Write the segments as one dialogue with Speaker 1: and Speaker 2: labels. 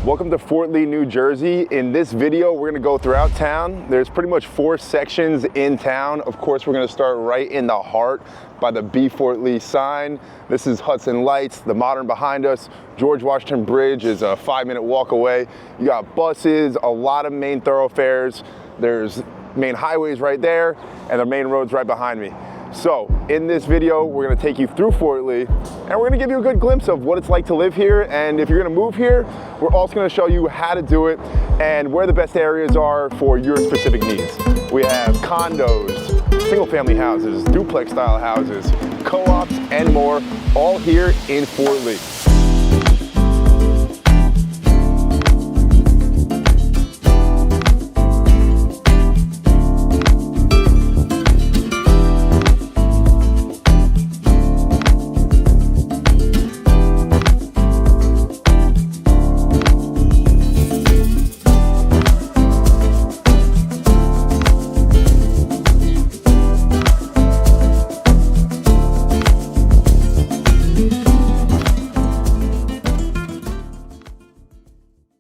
Speaker 1: Welcome to Fort Lee, New Jersey. In this video, we're gonna go throughout town. There's pretty much 4 sections in town. Of course, we're gonna start right in the heart by the B Fort Lee sign. This is Hudson Lights, the Modern behind us. George Washington Bridge is a 5-minute walk away. You got buses, a lot of main thoroughfares. There's main highways right there, and the main roads right behind me. So in this video, we're gonna take you through Fort Lee, and we're gonna give you a good glimpse of what it's like to live here. And if you're gonna move here, we're also gonna show you how to do it and where the best areas are for your specific needs. We have condos, single family houses, duplex style houses, co-ops, and more, all here in Fort Lee.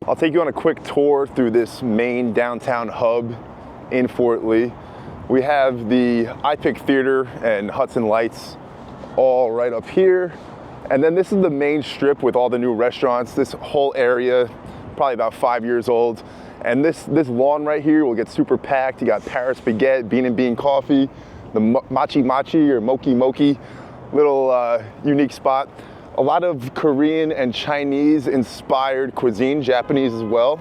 Speaker 1: I'll take you on a quick tour through this main downtown hub in Fort Lee. We have the iPic Theater and Hudson Lights all right up here. And then this is the main strip with all the new restaurants. This whole area, probably about 5 years old. And this lawn right here will get super packed. You got Paris Baguette, Bean and Bean Coffee, the Machi Machi or Moki Moki, little unique spot. A lot of Korean and Chinese inspired cuisine, Japanese as well.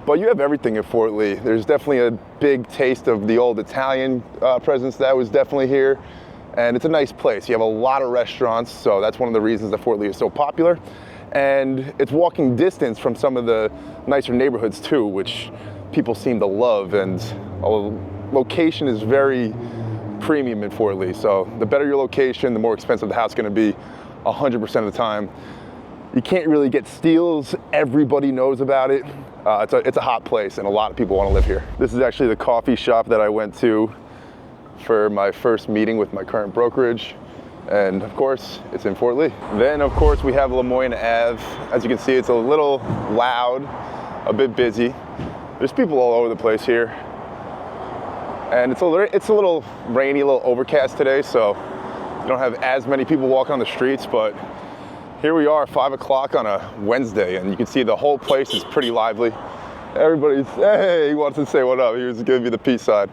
Speaker 1: But you have everything at Fort Lee. There's definitely a big taste of the old Italian presence that was definitely here. And it's a nice place. You have a lot of restaurants, so that's one of the reasons that Fort Lee is so popular. And it's walking distance from some of the nicer neighborhoods too, which people seem to love. And location is very premium in Fort Lee. So the better your location, the more expensive the house is gonna be. 100% of the time. You can't really get steals. Everybody knows about it. It's a hot place and a lot of people want to live here. This is actually the coffee shop that I went to for my first meeting with my current brokerage. And of course, it's in Fort Lee. Then of course we have Lemoyne Ave. As you can see, it's a little loud, a bit busy. There's people all over the place here. And it's a little rainy, a little overcast today, so you don't have as many people walking on the streets, but here we are, 5 o'clock on a Wednesday, and you can see the whole place is pretty lively. Everybody's, hey, he wants to say what up. He was giving me the peace sign.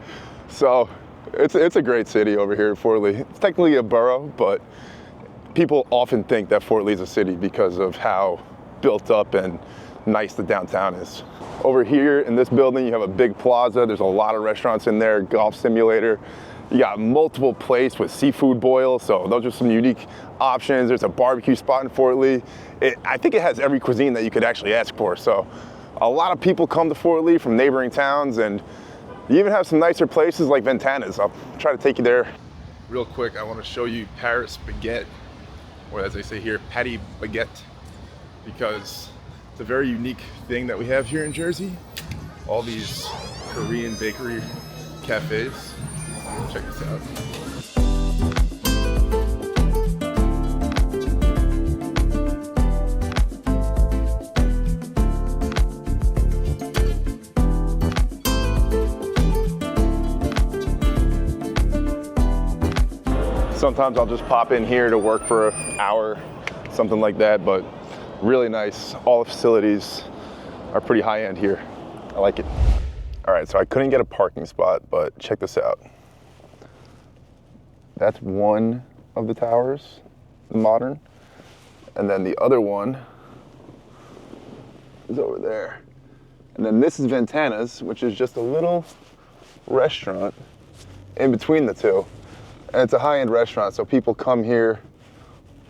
Speaker 1: So it's a great city over here in Fort Lee. It's technically a borough, but people often think that Fort Lee's a city because of how built up and nice the downtown is. Over here in this building, you have a big plaza. There's a lot of restaurants in there, golf simulator. You got multiple places with seafood boils, so those are some unique options. There's a barbecue spot in Fort Lee. I think it has every cuisine that you could actually ask for. So a lot of people come to Fort Lee from neighboring towns, and you even have some nicer places like Ventana's. I'll try to take you there. Real quick, I want to show you Paris Baguette, or as they say here, Patty Baguette, because it's a very unique thing that we have here in Jersey. All these Korean bakery cafes. Check this out. Sometimes I'll just pop in here to work for an hour, something like that, but really nice. All the facilities are pretty high end here. I like it. All right, so I couldn't get a parking spot, but check this out. That's one of the towers, the Modern. And then the other one is over there. And then this is Ventana's, which is just a little restaurant in between the two. And it's a high-end restaurant, so people come here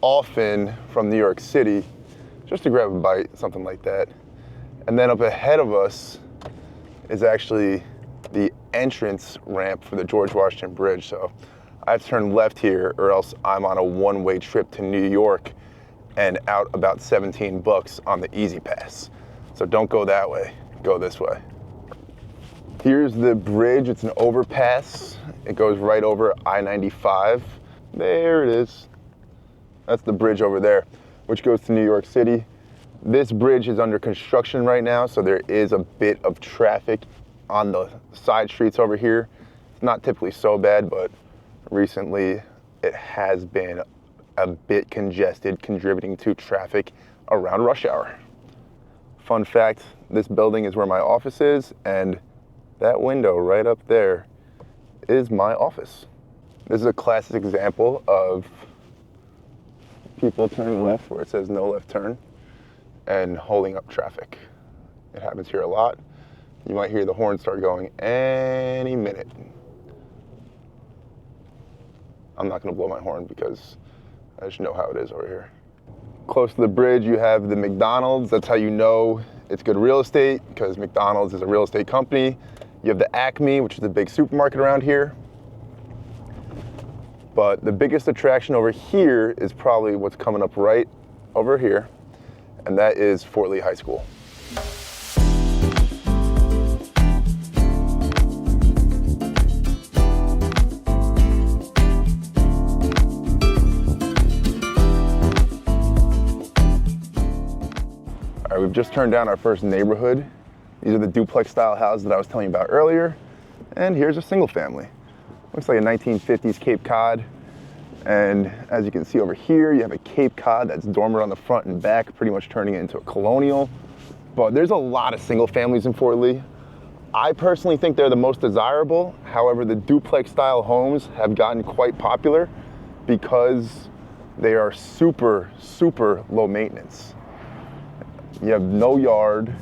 Speaker 1: often from New York City just to grab a bite, something like that. And then up ahead of us is actually the entrance ramp for the George Washington Bridge. So I have to turn left here or else I'm on a one-way trip to New York and out about 17 bucks on the Easy Pass. So don't go that way, go this way. Here's the bridge, it's an overpass. It goes right over I-95. There it is. That's the bridge over there, which goes to New York City. This bridge is under construction right now, so there is a bit of traffic on the side streets over here. It's not typically so bad, but recently it has been a bit congested, contributing to traffic around rush hour. Fun fact, this building is where my office is, and that window right up there is my office. This is a classic example of people turning left where it says no left turn and holding up traffic. It happens here a lot. You might hear the horn start going any minute. I'm not gonna blow my horn because I just know how it is over here. Close to the bridge, you have the McDonald's. That's how you know it's good real estate, because McDonald's is a real estate company. You have the Acme, which is a big supermarket around here. But the biggest attraction over here is probably what's coming up right over here, and that is Fort Lee High School. All right, we've just turned down our first neighborhood. These are the duplex style houses that I was telling you about earlier. And here's a single family. Looks like a 1950s Cape Cod. And as you can see over here, you have a Cape Cod that's dormer on the front and back, pretty much turning it into a colonial. But there's a lot of single families in Fort Lee. I personally think they're the most desirable. However, the duplex style homes have gotten quite popular because they are super, super low maintenance. You have no yard,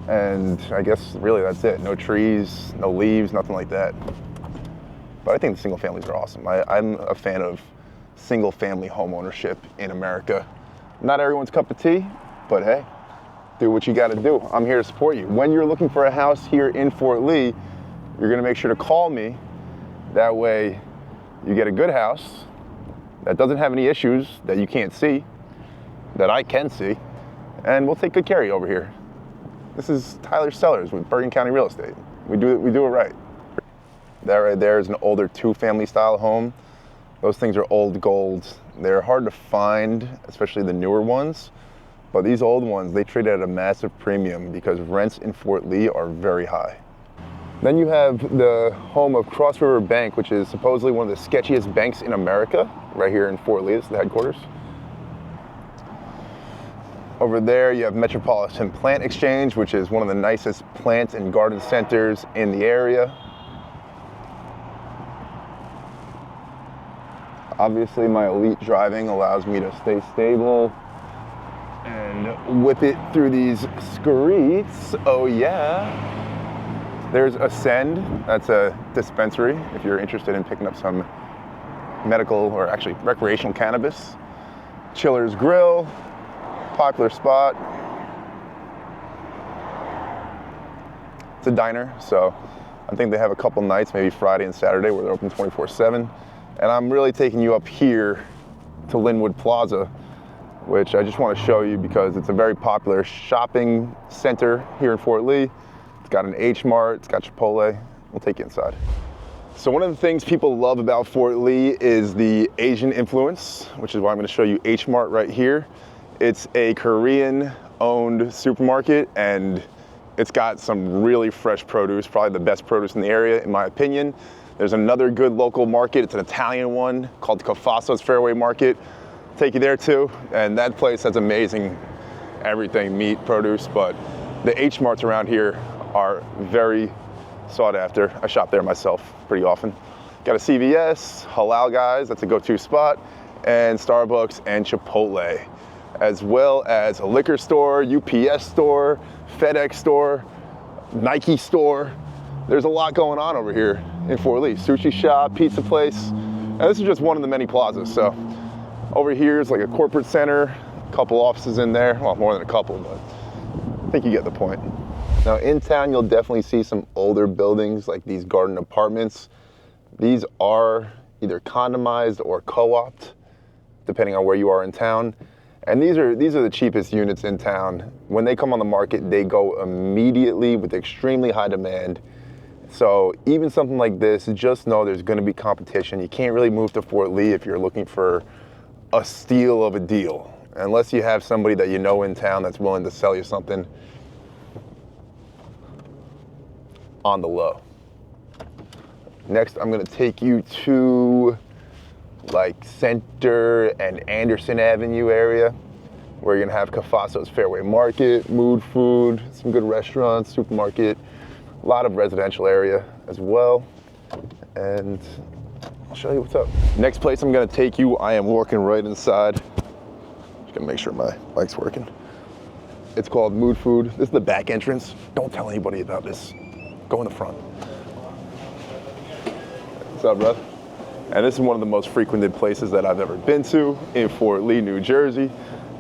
Speaker 1: and I guess really that's it. No trees, no leaves, nothing like that. But I think the single families are awesome. I'm a fan of single family home ownership in America. Not everyone's cup of tea, but hey, do what you gotta do. I'm here to support you. When you're looking for a house here in Fort Lee, you're gonna make sure to call me. That way you get a good house that doesn't have any issues that you can't see, that I can see, and we'll take good care of you over here. This is Tyler Sellers with Bergen County Real Estate. We do it right. That right there is an older two-family style home. Those things are old gold. They're hard to find, especially the newer ones. But these old ones, they trade at a massive premium because rents in Fort Lee are very high. Then you have the home of Cross River Bank, which is supposedly one of the sketchiest banks in America, right here in Fort Lee. This is the headquarters. Over there, you have Metropolitan Plant Exchange, which is one of the nicest plant and garden centers in the area. Obviously, my elite driving allows me to stay stable and whip it through these streets. Oh yeah. There's Ascend. That's a dispensary if you're interested in picking up some medical or actually recreational cannabis. Chiller's Grill, popular spot. It's a diner, so I think they have a couple nights, maybe Friday and Saturday, where they're open 24/7. And I'm really taking you up here to Linwood Plaza, which I just want to show you because it's a very popular shopping center here in Fort Lee. It's got an H Mart, it's got Chipotle. We'll take you inside. So one of the things people love about Fort Lee is the Asian influence, which is why I'm going to show you H Mart right here. It's a Korean-owned supermarket, and it's got some really fresh produce, probably the best produce in the area, in my opinion. There's another good local market. It's an Italian one called Cafaso's Fairway Market. Take you there too. And that place has amazing everything, meat, produce, but the H Marts around here are very sought after. I shop there myself pretty often. Got a CVS, Halal Guys, that's a go-to spot, and Starbucks and Chipotle, as well as a liquor store, UPS store, FedEx store, Nike store. There's a lot going on over here in Fort Lee. Sushi shop, pizza place, and this is just one of the many plazas. So over here is like a corporate center, a couple offices in there. Well, more than a couple, but I think you get the point. Now in town, you'll definitely see some older buildings like these garden apartments. These are either condomized or co-opted, depending on where you are in town. And these are the cheapest units in town. When they come on the market, they go immediately with extremely high demand. So even something like this, just know there's gonna be competition. You can't really move to Fort Lee if you're looking for a steal of a deal. unless you have somebody that you know in town that's willing to sell you something on the low. Next, I'm gonna take you to like Center and Anderson Avenue area, where you're gonna have Cafasso's Fairway Market, Mood Food, some good restaurants, supermarket, a lot of residential area as well. And I'll show you what's up. Next place I'm gonna take you, I am walking right inside. Just gonna make sure my mic's working. It's called Mood Food. This is the back entrance. Don't tell anybody about this. Go in the front. What's up, brother? And this is one of the most frequented places that I've ever been to in Fort Lee, New Jersey.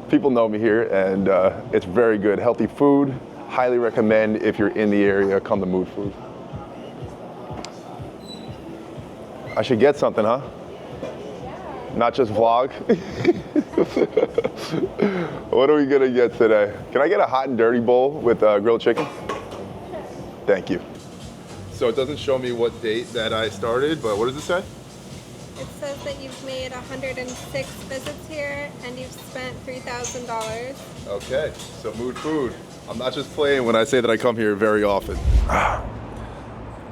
Speaker 1: People know me here, and it's very good, healthy food. Highly recommend if you're in the area, come to Mood Food. I should get something, huh? Not just vlog. What are we gonna get today? Can I get a hot and dirty bowl with grilled chicken? Thank you. So it doesn't show me what date that I started, but what does it say?
Speaker 2: It says that you've made 106 visits here and you've spent $3,000.
Speaker 1: Okay, so Mood Food. I'm not just playing when I say that I come here very often.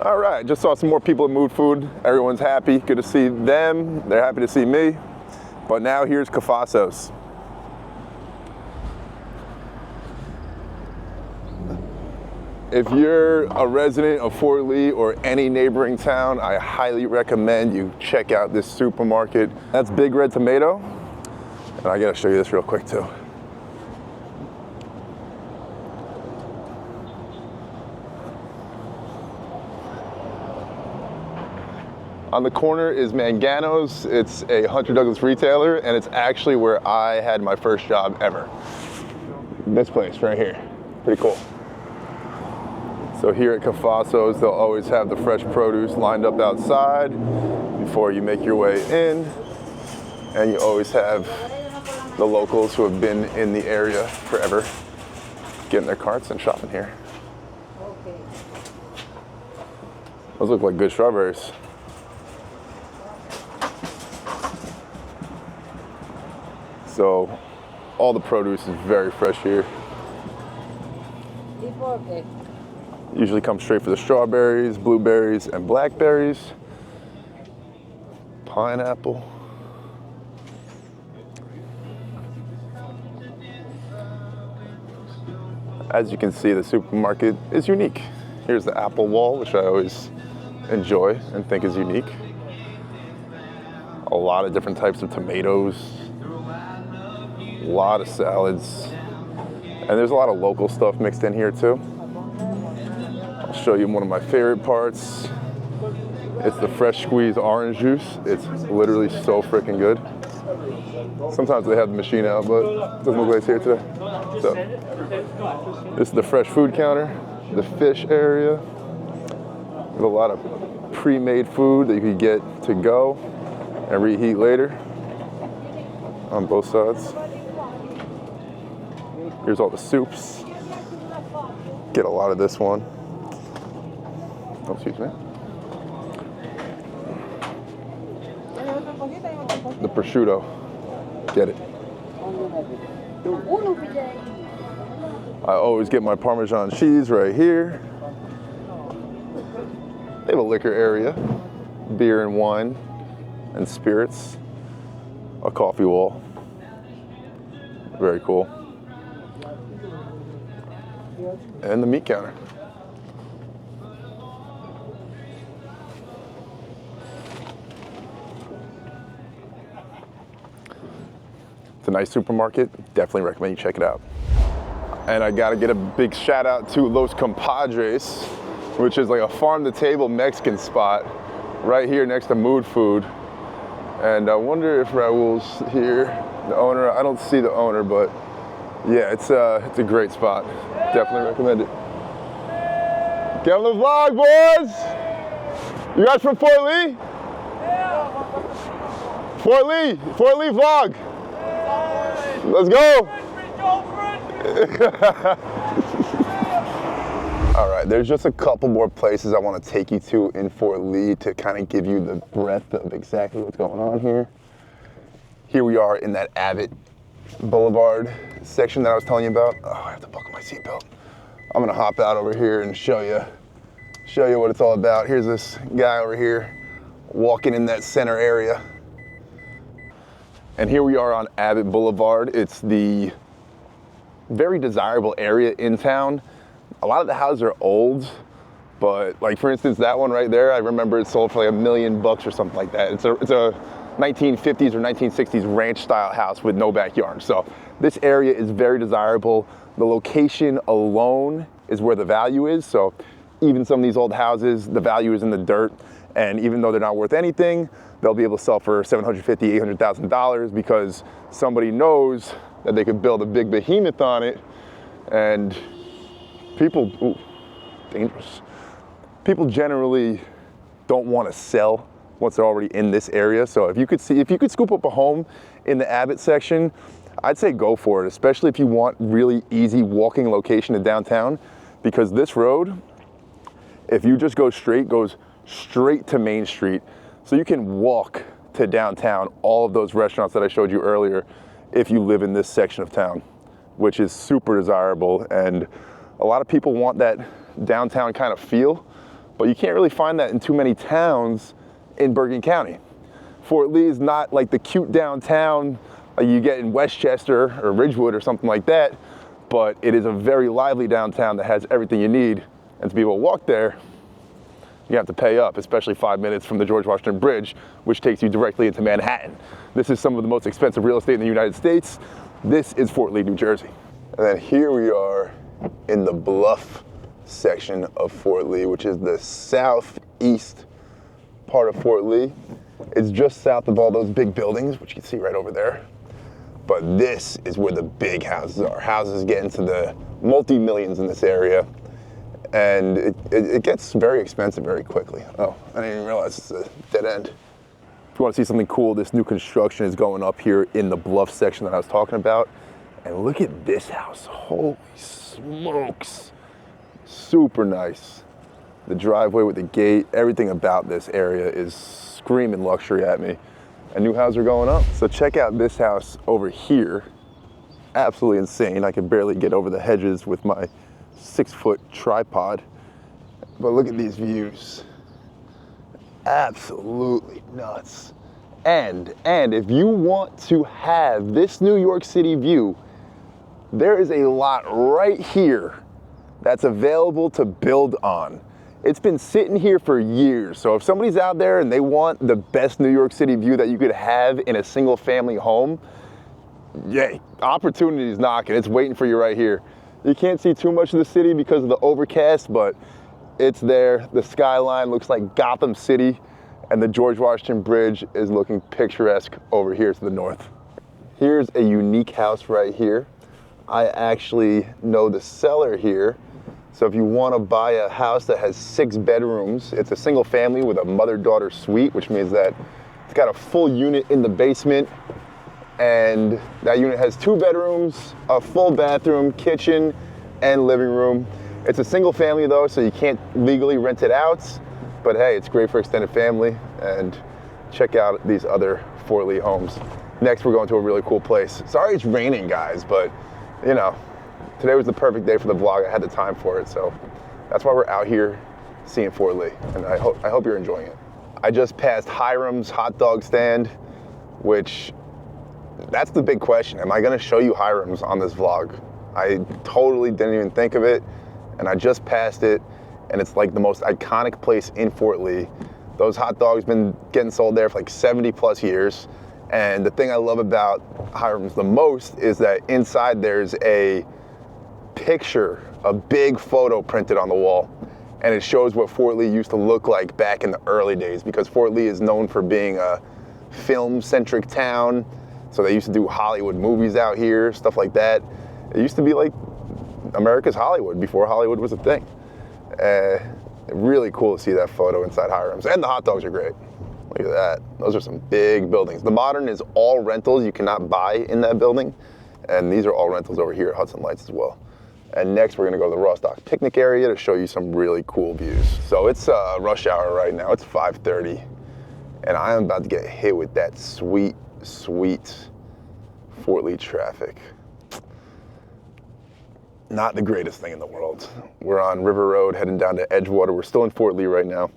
Speaker 1: All right, just saw some more people at Mood Food. Everyone's happy, good to see them. They're happy to see me. But now here's Cafasso's. If you're a resident of Fort Lee or any neighboring town, I highly recommend you check out this supermarket. That's Big Red Tomato. And I gotta show you this real quick too. On the corner is Mangano's. It's a Hunter Douglas retailer, and it's actually where I had my first job ever. This place right here, pretty cool. So here at Cafasso's, they'll always have the fresh produce lined up outside before you make your way in. And you always have the locals who have been in the area forever getting their carts and shopping here. Those look like good strawberries. So all the produce is very fresh here. Usually comes straight for the strawberries, blueberries, and blackberries. Pineapple. As you can see, the supermarket is unique. Here's the apple wall, which I always enjoy and think is unique. A lot of different types of tomatoes, a lot of salads, and there's a lot of local stuff mixed in here too. I'll show you one of my favorite parts. It's the fresh squeezed orange juice. It's literally so freaking good. Sometimes they have the machine out, but it doesn't look like it's here today. So, this is the fresh food counter, the fish area. With a lot of pre-made food that you can get to go and reheat later on both sides. Here's all the soups. Get a lot of this one. Oh, excuse me. The prosciutto. Get it. I always get my Parmesan cheese right here. They have a liquor area, beer and wine and spirits, a coffee wall. Very cool. And the meat counter. It's a nice supermarket. Definitely recommend you check it out. And I gotta get a big shout out to Los Compadres, which is like a farm-to-table Mexican spot right here next to Mood Food. And I wonder if Raul's here, the owner. I don't see the owner, but yeah, it's a great spot. Definitely recommend it. Get on the vlog, boys! You guys from Fort Lee? Fort Lee vlog. Let's go. All right, there's just a couple more places I want to take you to in Fort Lee to kind of give you the breadth of exactly what's going on here. Here we are in that Abbott Boulevard section that I was telling you about. Oh, I have to buckle my seatbelt. I'm gonna hop out over here and show you what it's all about. Here's this guy over here walking in that center area. And here we are on Abbott Boulevard. It's the very desirable area in town. A lot of the houses are old, but like for instance, that one right there, I remember it sold for like $1 million or something like that. It's a 1950s or 1960s ranch style house with no backyard. So this area is very desirable. The location alone is where the value is. So even some of these old houses, the value is in the dirt. And even though they're not worth anything, they'll be able to sell for $750,000, $800,000 because somebody knows that they could build a big behemoth on it. And people, ooh, dangerous. People generally don't want to sell once they're already in this area. So if you could scoop up a home in the Abbott section, I'd say go for it, especially if you want really easy walking location to downtown, because this road, if you just go straight, goes straight to Main Street. So you can walk to downtown, all of those restaurants that I showed you earlier, if you live in this section of town, which is super desirable. And a lot of people want that downtown kind of feel, but you can't really find that in too many towns in Bergen County. Fort Lee is not like the cute downtown like you get in Westchester or Ridgewood or something like that, but it is a very lively downtown that has everything you need. And to be able to walk there, you have to pay up, especially 5 minutes from the George Washington Bridge, which takes you directly into Manhattan. This is some of the most expensive real estate in the United States. This is Fort Lee, New Jersey. And then here we are in the Bluff section of Fort Lee, which is the southeast part of Fort Lee. It's just south of all those big buildings, which you can see right over there. But this is where the big houses are. Houses get into the multi-millions in this area. And it gets very expensive very quickly. Oh, I didn't even realize it's a dead end. If you want to see something cool, this new construction is going up here in the Bluff section that I was talking about. And look at this house, holy smokes. Super nice. The driveway with the gate, everything about this area is screaming luxury at me. And new houses are going up. So check out this house over here. Absolutely insane. I can barely get over the hedges with my 6-foot tripod. But look at these views. Absolutely nuts. And if you want to have this New York City view, there is a lot right here that's available to build on. It's been sitting here for years. So if somebody's out there and they want the best New York City view that you could have in a single family home, yay, opportunity is knocking. It's waiting for you right here. You can't see too much of the city because of the overcast, but it's there. The skyline looks like Gotham City, and the George Washington Bridge is looking picturesque over here to the north. Here's a unique house right here. I actually know the seller here. So if you want to buy a house that has 6 bedrooms, it's a single family with a mother-daughter suite, which means that it's got a full unit in the basement, and that unit has 2 bedrooms, a full bathroom, kitchen, and living room. It's a single family though, so you can't legally rent it out, but hey, it's great for extended family. And check out these other Fort Lee homes. Next, we're going to a really cool place. Sorry it's raining, guys, but you know, today was the perfect day for the vlog. I had the time for it, so that's why we're out here seeing Fort Lee, and I hope you're enjoying it. I just passed Hiram's hot dog stand, which, that's the big question. Am I gonna show you Hiram's on this vlog? I totally didn't even think of it, and I just passed it, and it's like the most iconic place in Fort Lee. Those hot dogs been getting sold there for like 70 plus years. And the thing I love about Hiram's the most is that inside there's a picture, a big photo printed on the wall. And it shows what Fort Lee used to look like back in the early days, because Fort Lee is known for being a film-centric town. So they used to do Hollywood movies out here, stuff like that. It used to be like America's Hollywood before Hollywood was a thing. Really cool to see that photo inside Hiram's. And the hot dogs are great. Look at that. Those are some big buildings. The Modern is all rentals. You cannot buy in that building. And these are all rentals over here at Hudson Lights as well. And next we're gonna go to the Roadstand picnic area to show you some really cool views. So it's rush hour right now. It's 5:30. And I am about to get hit with that sweet, sweet Fort Lee traffic. Not the greatest thing in the world. We're on River Road heading down to Edgewater. We're still in Fort Lee right now,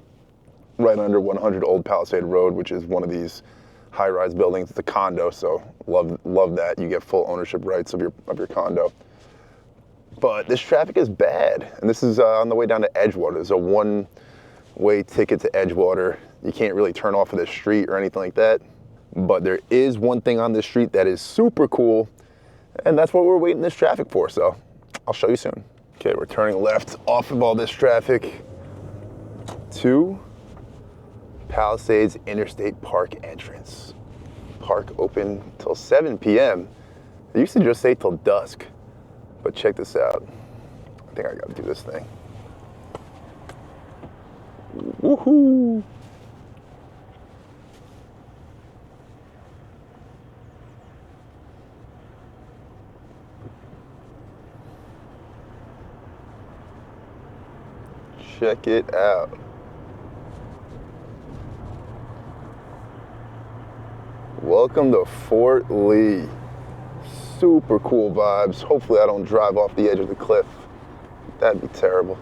Speaker 1: right under 100 Old Palisade Road, which is one of these high-rise buildings. It's a condo, so love that. You get full ownership rights of your condo. But this traffic is bad, and this is on the way down to Edgewater. There's a one-way ticket to Edgewater. You can't really turn off of this street or anything like that. But there is one thing on this street that is super cool, and that's what we're waiting this traffic for, so I'll show you soon. Okay, we're turning left off of all this traffic to Palisades Interstate Park entrance. Park open till 7 p.m. It used to just say till dusk, but check this out. I think I gotta do this thing. Woohoo! Check it out. Welcome to Fort Lee. Super cool vibes. Hopefully I don't drive off the edge of the cliff. That'd be terrible.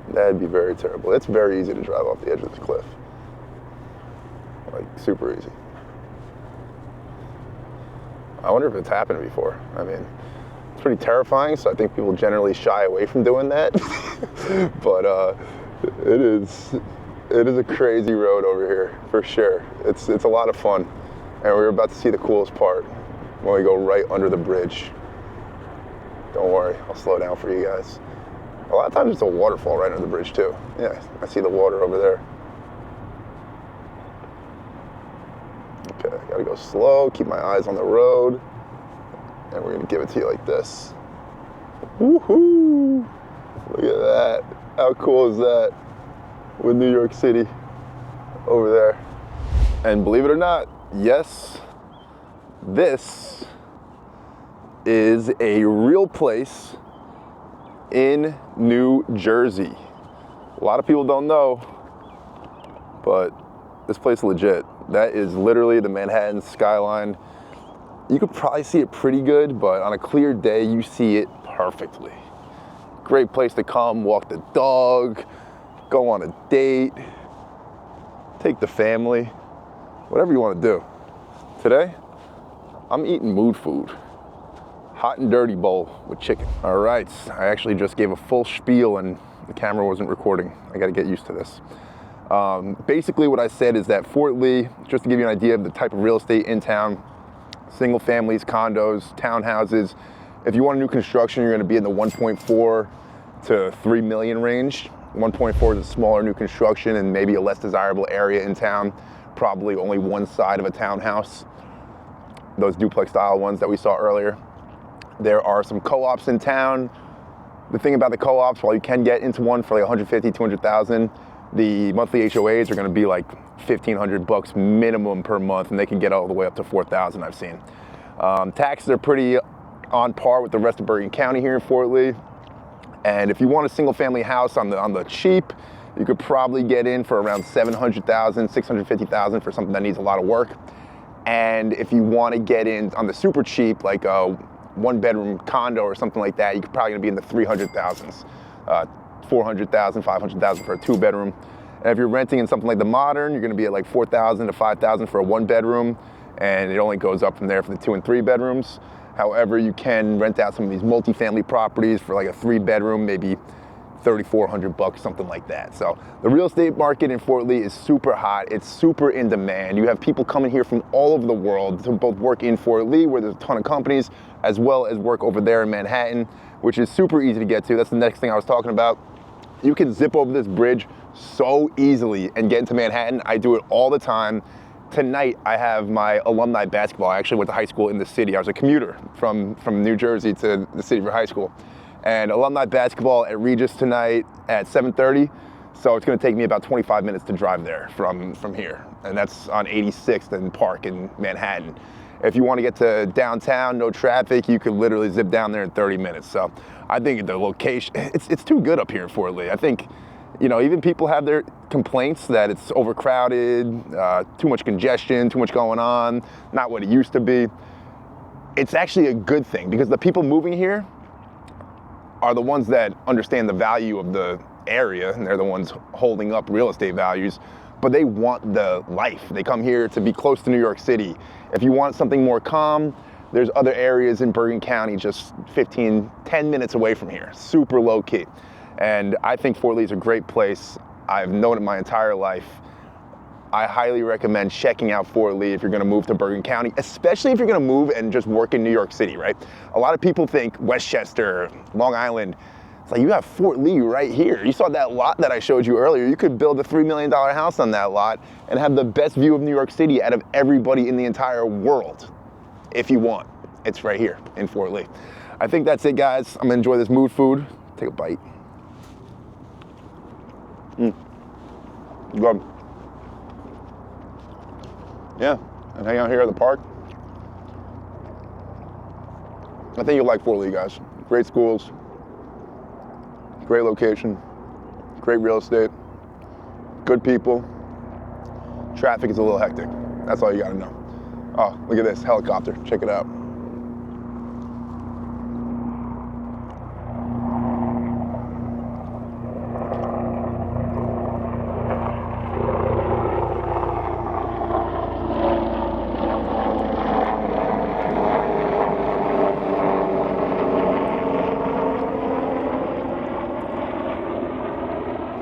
Speaker 1: That'd be very terrible. It's very easy to drive off the edge of the cliff. Like, super easy. I wonder if it's happened before. I mean, it's pretty terrifying, so I think people generally shy away from doing that. But it is a crazy road over here, for sure. It's a lot of fun. And we're about to see the coolest part when we go right under the bridge. Don't worry, I'll slow down for you guys. A lot of times it's a waterfall right under the bridge too. Yeah, I see the water over there. Okay, gotta go slow, keep my eyes on the road, and we're gonna give it to you like this. Woohoo! Look at that. How cool is that? With New York City over there. And believe it or not, yes, this is a real place in New Jersey. A lot of people don't know, but this place is legit. That is literally the Manhattan skyline. You could probably see it pretty good, but on a clear day, you see it perfectly. Great place to come, walk the dog, go on a date, take the family, whatever you want to do. Today, I'm eating mood food. Hot and dirty bowl with chicken. All right, I actually just gave a full spiel and the camera wasn't recording. I gotta get used to this. Basically what I said is that Fort Lee, just to give you an idea of the type of real estate in town, single families, condos, townhouses. If you want a new construction, you're gonna be in the 1.4 to 3 million range. 1.4 is a smaller new construction and maybe a less desirable area in town. Probably only one side of a townhouse. Those duplex style ones that we saw earlier. There are some co-ops in town. The thing about the co-ops, while you can get into one for like 150, 200,000, the monthly HOAs are gonna be like 1,500 bucks minimum per month, and they can get all the way up to 4,000 I've seen. Taxes are pretty on par with the rest of Bergen County here in Fort Lee. And if you want a single family house on the cheap, you could probably get in for around 700,000, 650,000 for something that needs a lot of work. And if you want to get in on the super cheap, like a 1-bedroom condo or something like that, you could probably gonna be in the 300,000s, 400,000, 500,000 for a 2-bedroom. And if you're renting in something like the Modern, you're gonna be at like 4,000 to 5,000 for a 1-bedroom, and it only goes up from there for the 2 and 3 bedrooms. However, you can rent out some of these multifamily properties for like a 3-bedroom, maybe 3,400 bucks, something like that. So the real estate market in Fort Lee is super hot. It's super in demand. You have people coming here from all over the world to both work in Fort Lee, where there's a ton of companies, as well as work over there in Manhattan, which is super easy to get to. That's the next thing I was talking about. You can zip over this bridge so easily and get into Manhattan. I do it all the time. Tonight, I have my alumni basketball. I actually went to high school in the city. I was a commuter from New Jersey to the city for high school. And alumni basketball at Regis tonight at 7:30. So it's gonna take me about 25 minutes to drive there from here. And that's on 86th and Park in Manhattan. If you wanna get to downtown, no traffic, you could literally zip down there in 30 minutes. So I think the location, it's too good up here in Fort Lee. I think, you know, even people have their complaints that it's overcrowded, too much congestion, too much going on, not what it used to be. It's actually a good thing because the people moving here are the ones that understand the value of the area, and they're the ones holding up real estate values, but they want the life. They come here to be close to New York City. If you want something more calm, there's other areas in Bergen County just 10 minutes away from here, super low key. And I think Fort Lee is a great place. I've known it my entire life. I highly recommend checking out Fort Lee if you're gonna move to Bergen County, especially if you're gonna move and just work in New York City, right? A lot of people think Westchester, Long Island. It's like, you have Fort Lee right here. You saw that lot that I showed you earlier. You could build a $3 million house on that lot and have the best view of New York City out of everybody in the entire world, if you want. It's right here in Fort Lee. I think that's it, guys. I'm gonna enjoy this mood food. Take a bite. Good. Yeah, and hang out here at the park. I think you'll like Fort Lee, guys. Great schools, great location, great real estate, good people. Traffic is a little hectic. That's all you gotta know. Oh, look at this helicopter. Check it out.